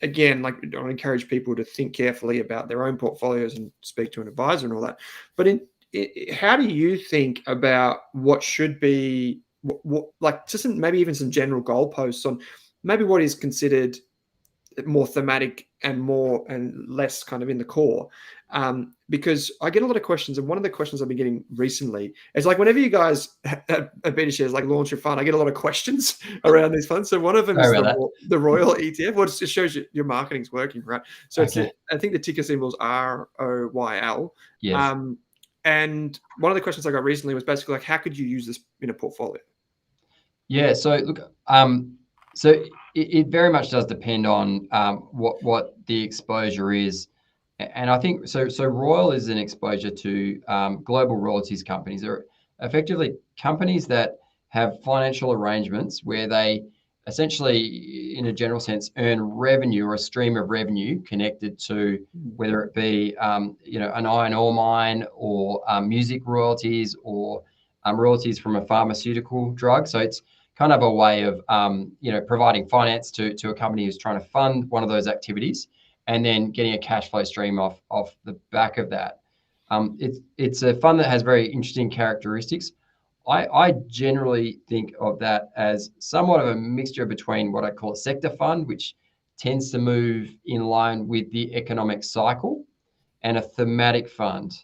again, like I encourage people to think carefully about their own portfolios and speak to an advisor and all that. But how do you think about what should be what like just maybe even some general goalposts on maybe what is considered more thematic and less kind of in the core, because I get a lot of questions, and one of the questions I've been getting recently is like whenever you guys at BetaShares like launch a fund, I get a lot of questions around these funds. So one of them is the Royal ETF. Well, it just shows you your marketing's working, right? So Okay. I think the ticker symbol is ROYL. Yes. And one of the questions I got recently was basically like, how could you use this in a portfolio? Yeah. So look, so it very much does depend on what the exposure is, and I think so. So Royal is an exposure to global royalties companies. They're effectively companies that have financial arrangements where they essentially, in a general sense, earn revenue or a stream of revenue connected to whether it be an iron ore mine or music royalties or royalties from a pharmaceutical drug. So it's kind of a way of providing finance to a company who's trying to fund one of those activities, and then getting a cash flow stream off the back of that. It's a fund that has very interesting characteristics. I generally think of that as somewhat of a mixture between what I call a sector fund, which tends to move in line with the economic cycle, and a thematic fund.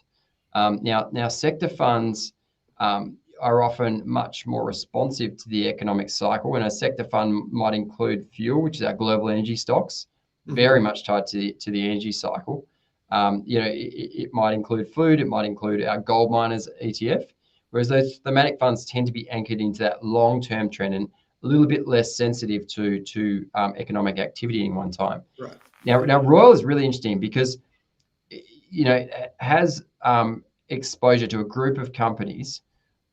Now sector funds are often much more responsive to the economic cycle, and a sector fund might include fuel, which is our global energy stocks, very much tied to the energy cycle. It might include food, it might include our gold miners ETF, whereas those thematic funds tend to be anchored into that long-term trend and a little bit less sensitive to economic activity in one time. Right. Now Royal is really interesting because it has exposure to a group of companies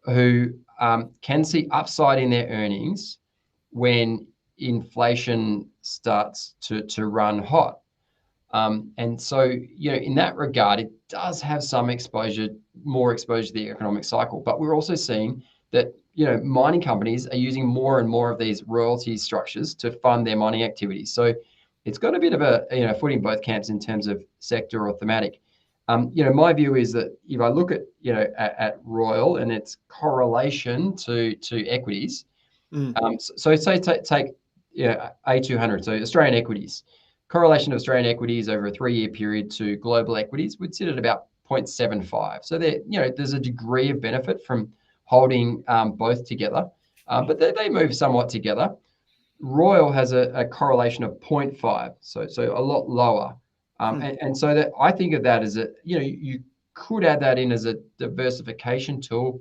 who can see upside in their earnings when inflation starts to run hot. And so, in that regard, it does have some more exposure to the economic cycle. But we're also seeing that, mining companies are using more and more of these royalty structures to fund their mining activities. So it's got a bit of a, foot in both camps in terms of sector or thematic. My view is that if I look at Royal and its correlation to equities, so say take A200, so Australian equities, correlation of Australian equities over a 3-year period to global equities would sit at about 0.75. So there's a degree of benefit from holding both together, but they move somewhat together. Royal has a correlation of 0.5, so a lot lower. And so that I think of that as you could add that in as a diversification tool.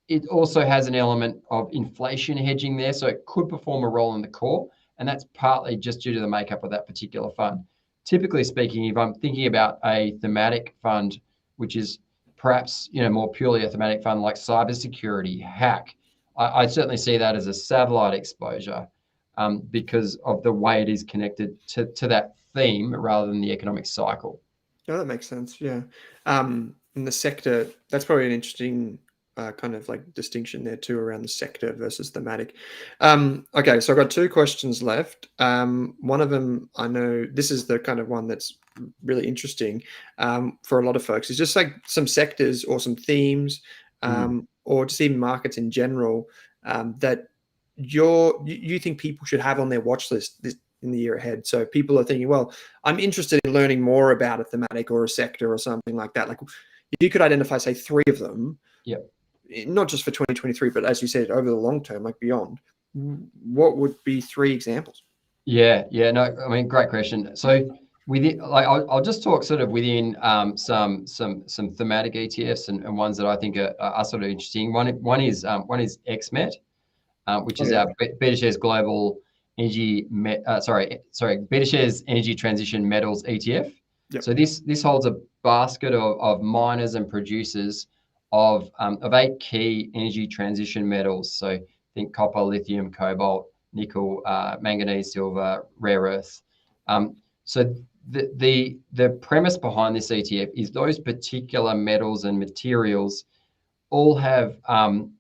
It also has an element of inflation hedging there, so it could perform a role in the core, and that's partly just due to the makeup of that particular fund. Typically speaking, if I'm thinking about a thematic fund, which is perhaps more purely a thematic fund like cybersecurity, hack, I certainly see that as a satellite exposure because of the way it is connected to that theme rather than the economic cycle. Oh, that makes sense. Yeah. In the sector, that's probably an interesting kind of like distinction there too around the sector versus thematic. Okay, so I've got 2 questions left. One of them, I know this is the kind of one that's really interesting for a lot of folks. It's just like some sectors or some themes or just even markets in general that you think people should have on their watch list in the year ahead. So people are thinking, well, I'm interested in learning more about a thematic or a sector or something like that. Like if you could identify, say, 3 of them, not just for 2023, but as you said, over the long term, like beyond, what would be 3 examples? Yeah, no, I mean, great question. So within, like, I'll just talk sort of within some thematic ETFs and ones that I think are sort of interesting. One is XMET, which is our BetaShares Global Energy, BetaShares Energy Transition Metals ETF. Yep. So this holds a basket of miners and producers of 8 key energy transition metals. So think copper, lithium, cobalt, nickel, manganese, silver, rare earth. So the premise behind this ETF is those particular metals and materials all have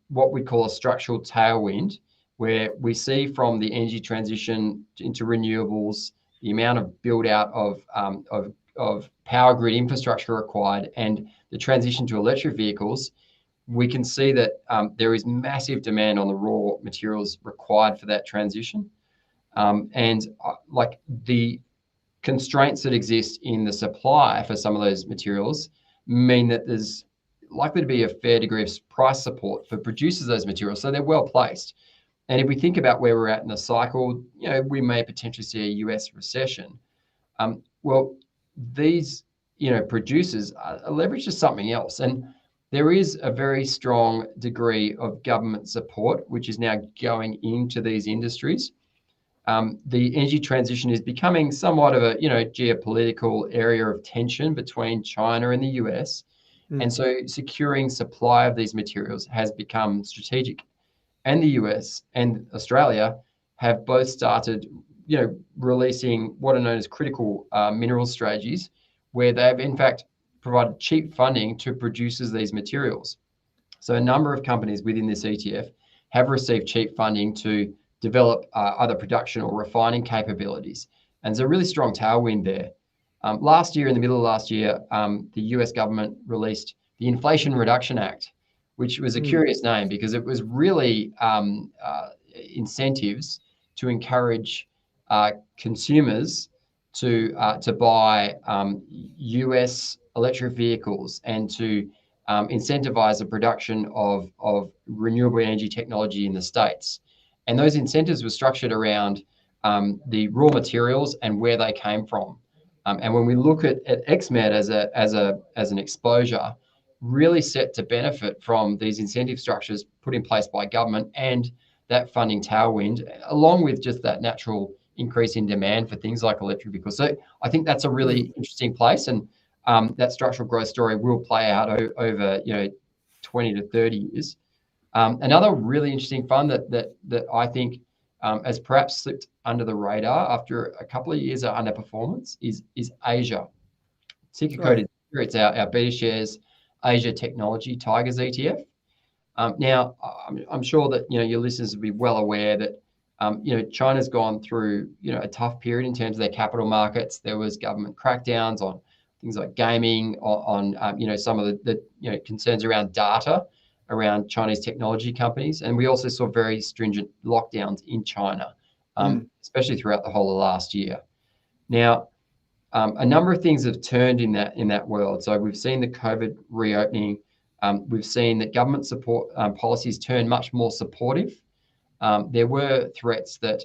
what we call a structural tailwind, where we see from the energy transition into renewables, the amount of build out of power grid infrastructure required, and the transition to electric vehicles. We can see that there is massive demand on the raw materials required for that transition, and like the constraints that exist in the supply for some of those materials mean that there's likely to be a fair degree of price support for producers of those materials. So they're well placed. And if we think about where we're at in the cycle, we may potentially see a US recession. Well, these producers are leveraged to something else, and there is a very strong degree of government support which is now going into these industries. The energy transition is becoming somewhat of a geopolitical area of tension between China and the US, and so securing supply of these materials has become strategic. And the US and Australia have both started releasing what are known as critical mineral strategies, where they have in fact provided cheap funding to producers of these materials. So a number of companies within this ETF have received cheap funding to develop either production or refining capabilities. And there's a really strong tailwind there. Last year, in the middle of last year, the US government released the Inflation Reduction Act, which was a curious name because it was really incentives to encourage consumers to buy US electric vehicles and to incentivize the production of renewable energy technology in the States. And those incentives were structured around the raw materials and where they came from. And when we look at XMED as an exposure, really set to benefit from these incentive structures put in place by government and that funding tailwind, along with just that natural increase in demand for things like electric vehicles. So I think that's a really interesting place, and that structural growth story will play out over 20 to 30 years. Another really interesting fund that I think has perhaps slipped under the radar after a couple of years of underperformance is Asia. Ticker code is here. It's our BetaShares Asia Technology Tigers ETF. Now, I'm sure that your listeners will be well aware that China's gone through a tough period in terms of their capital markets. There was government crackdowns on things like gaming, on some of the concerns around data around Chinese technology companies, and we also saw very stringent lockdowns in China, especially throughout the whole of last year. Now, a number of things have turned in that world. So we've seen the COVID reopening. We've seen that government support policies turn much more supportive. There were threats that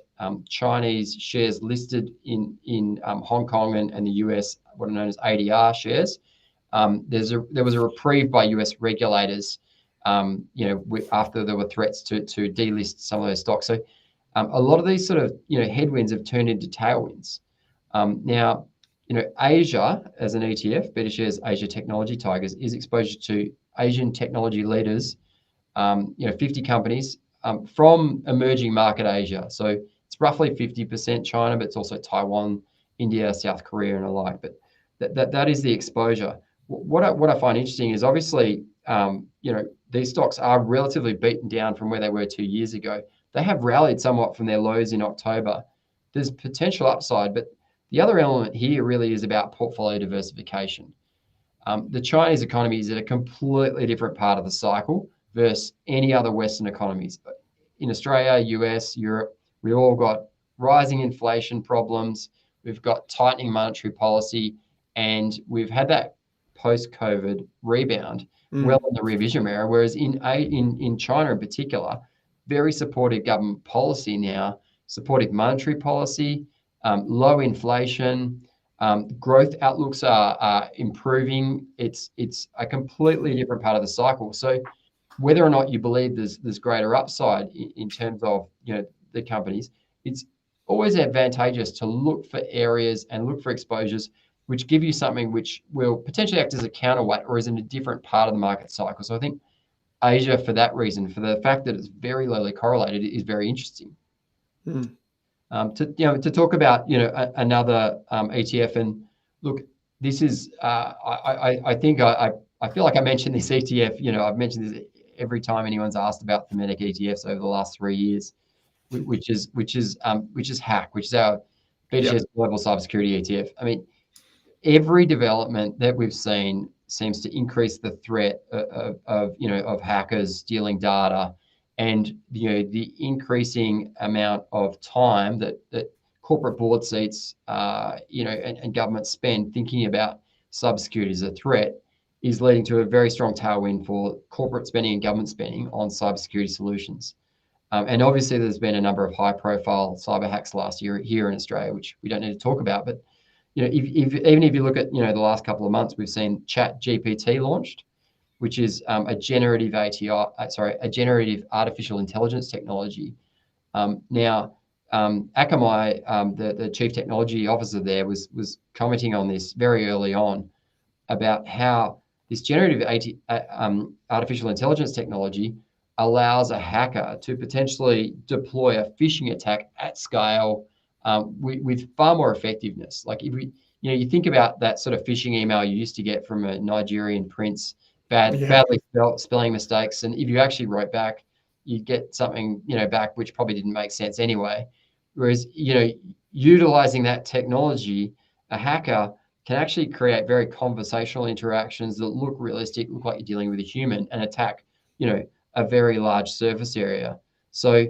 Chinese shares listed in Hong Kong and the US, what are known as ADR shares, there was a reprieve by US regulators, after there were threats to delist some of those stocks. So a lot of these sort of headwinds have turned into tailwinds. Now, Asia as an ETF, BetaShares Asia Technology Tigers, is exposure to Asian technology leaders, 50 companies from emerging market Asia. So it's roughly 50% China, but it's also Taiwan, India, South Korea, and alike. But that is the exposure. What I find interesting is obviously, these stocks are relatively beaten down from where they were 2 years ago. They have rallied somewhat from their lows in October. There's potential upside, but the other element here really is about portfolio diversification. The Chinese economy is at a completely different part of the cycle versus any other Western economies. In Australia, US, Europe, we've all got rising inflation problems. We've got tightening monetary policy, and we've had that post-COVID rebound well in the revision mirror. Whereas in China in particular, very supportive government policy now, supportive monetary policy, low inflation, growth outlooks are improving. It's a completely different part of the cycle. So whether or not you believe there's greater upside in terms of the companies, it's always advantageous to look for areas and look for exposures which give you something which will potentially act as a counterweight or is in a different part of the market cycle. So I think Asia, for that reason, for the fact that it's very lowly correlated, is very interesting. To talk about another ETF, and look, this is, I think I feel like I mentioned this ETF, I've mentioned this every time anyone's asked about thematic ETFs over the last 3 years, which is HACK, which is our BetaShares Global Cybersecurity ETF. I mean, every development that we've seen seems to increase the threat of hackers stealing data, and the increasing amount of time that corporate board seats and government spend thinking about cybersecurity as a threat is leading to a very strong tailwind for corporate spending and government spending on cybersecurity solutions. And obviously, there's been a number of high-profile cyber hacks last year here in Australia, which we don't need to talk about. But even if you look at the last couple of months, we've seen ChatGPT launched, which is a generative artificial intelligence technology. Now, Akamai, the chief technology officer there, was commenting on this very early on about how this generative artificial intelligence technology allows a hacker to potentially deploy a phishing attack at scale with far more effectiveness. Like if you think about that sort of phishing email you used to get from a Nigerian prince, badly spelling mistakes, and if you actually wrote back, you'd get something back which probably didn't make sense anyway. Whereas utilizing that technology, a hacker can actually create very conversational interactions that look realistic, look like you're dealing with a human, and attack a very large surface area. So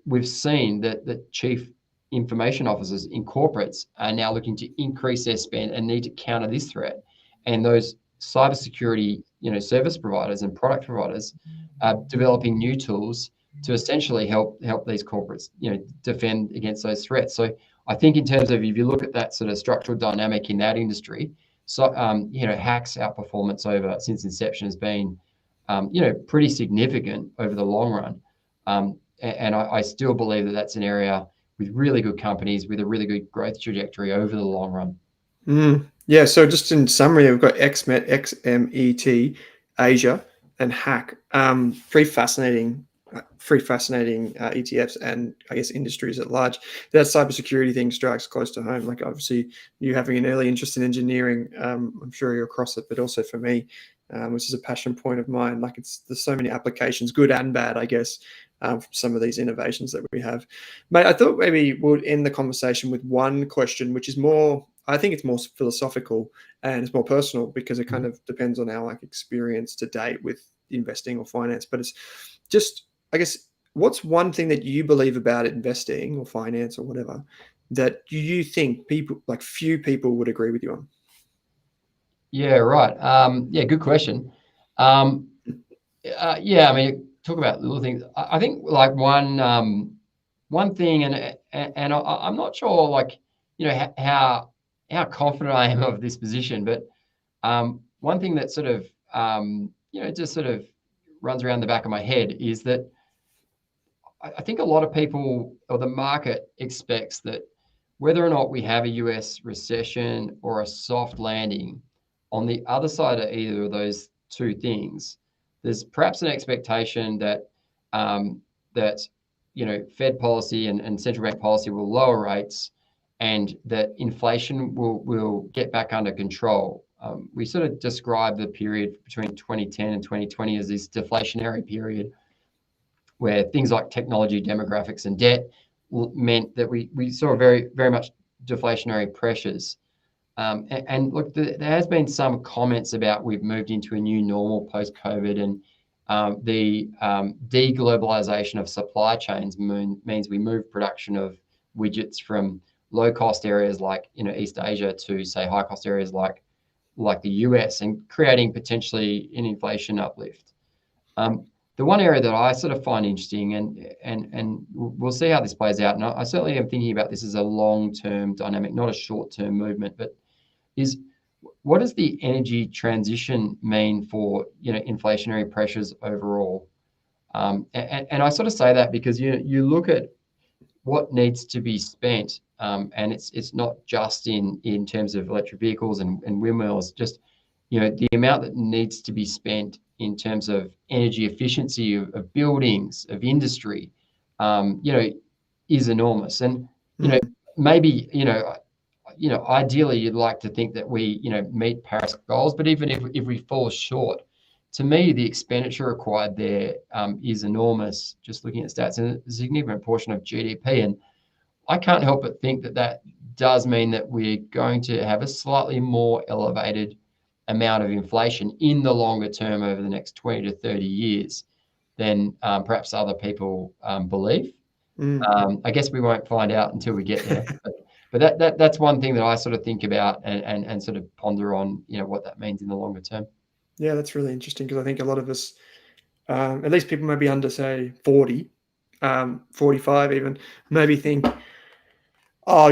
we've seen that chief information officers in corporates are now looking to increase their spend and need to counter this threat. And those cybersecurity, service providers and product providers are developing new tools to essentially help these corporates, defend against those threats. So I think in terms of, if you look at that sort of structural dynamic in that industry, so HAC's outperformance since inception has been, pretty significant over the long run. And I still believe that that's an area with really good companies with a really good growth trajectory over the long run. Yeah, so just in summary, we've got XMET, Asia, and HACK. Three fascinating ETFs and I guess industries at large. That cybersecurity thing strikes close to home. Like obviously, you having an early interest in engineering, I'm sure you're across it, but also for me, which is a passion point of mine. Like there's so many applications, good and bad, I guess, from some of these innovations that we have. Mate, I thought maybe we'll end the conversation with one question, which is more, I think it's more philosophical and it's more personal because it kind of depends on our experience to date with investing or finance. But it's just, I guess, what's one thing that you believe about investing or finance or whatever that you think few people would agree with you on? Yeah, right. Good question. I mean, talk about little things. I think like one thing, and I'm not sure how confident I am of this position, but one thing that sort of just sort of runs around the back of my head is that I think a lot of people, or the market, expects that whether or not we have a US recession or a soft landing, on the other side of either of those two things, there's perhaps an expectation that Fed policy and central bank policy will lower rates, and that inflation will get back under control. We sort of describe the period between 2010 and 2020 as this deflationary period, where things like technology, demographics, and debt meant that we saw very, very much deflationary pressures. And look, there has been some comments about we've moved into a new normal post-COVID, and the deglobalization of supply chains means we move production of widgets from low-cost areas like East Asia to, say, high-cost areas like the US, and creating potentially an inflation uplift. The one area that I sort of find interesting, and we'll see how this plays out, and I certainly am thinking about this as a long-term dynamic, not a short-term movement, but is what does the energy transition mean for inflationary pressures overall? And I sort of say that because you look at what needs to be spent, and it's not just in terms of electric vehicles and windmills, just the amount that needs to be spent in terms of energy efficiency of buildings, of industry, is enormous. And maybe ideally you'd like to think that we, meet Paris goals, but even if we fall short, to me, the expenditure required there is enormous, just looking at stats, and a significant portion of GDP. And I can't help but think that does mean that we're going to have a slightly more elevated amount of inflation in the longer term over the next 20 to 30 years than perhaps other people believe. I guess we won't find out until we get there. But that's one thing that I sort of think about and sort of ponder on, what that means in the longer term. Yeah, that's really interesting, because I think a lot of us, at least people maybe under, say, 40, 45 even, maybe think, oh,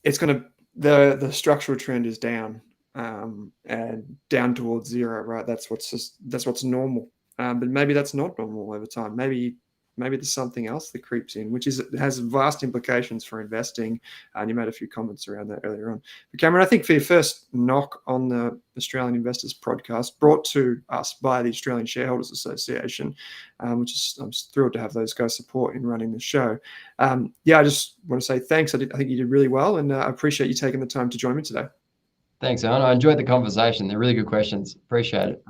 it's going to, the structural trend is down, and down towards zero, right? That's what's normal. But maybe that's not normal over time. Maybe there's something else that creeps in, which has vast implications for investing. And you made a few comments around that earlier on. But Cameron, I think for your first knock on the Australian Investors podcast, brought to us by the Australian Shareholders Association, I'm thrilled to have those guys' support in running the show. I just want to say thanks. I think you did really well, and I appreciate you taking the time to join me today. Thanks, Owen. I enjoyed the conversation. They're really good questions. Appreciate it.